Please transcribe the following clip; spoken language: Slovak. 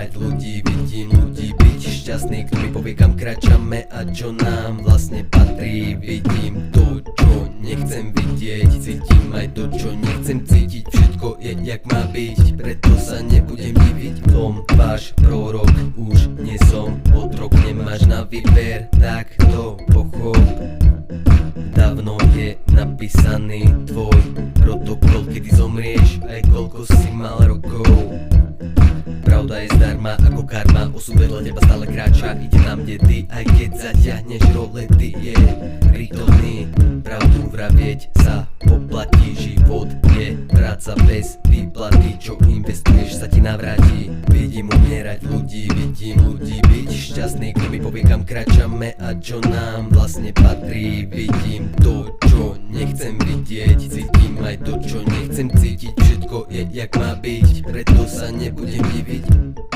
umierať ľudí, vidím ľudí byť šťastný, kto mi povie kam kráčame a čo nám vlastne patrí. Vidím to, čo nechcem vidieť, cítim aj to, čo nechcem cítiť. Všetko je jak má byť, preto sa nebudem diviť. Tom váš prorok, už nie som otrok, nemáš na výber, tak to pochop. Dávno je napísaný tvoj protokol, kedy zomrieš, aj koľko si mal rokov. Pravda je zdarma ako karma, osud vedľa teba stále kráča, ide tam, kde ty, aj keď zaťahneš rolety, je prítomný. Pravdu vravieť sa oplatí, život je práca bez výplaty, čo investuješ sa ti navráti. Vidím umierať ľudí, vidím ľudí byť šťastný, kto mi povie kam kráčame a čo nám vlastne patrí. Vidím to, čo nechcem vidieť, cítim aj to, čo nechcem cítiť. Všetko je jak má byť, preto sa nebudem diviť.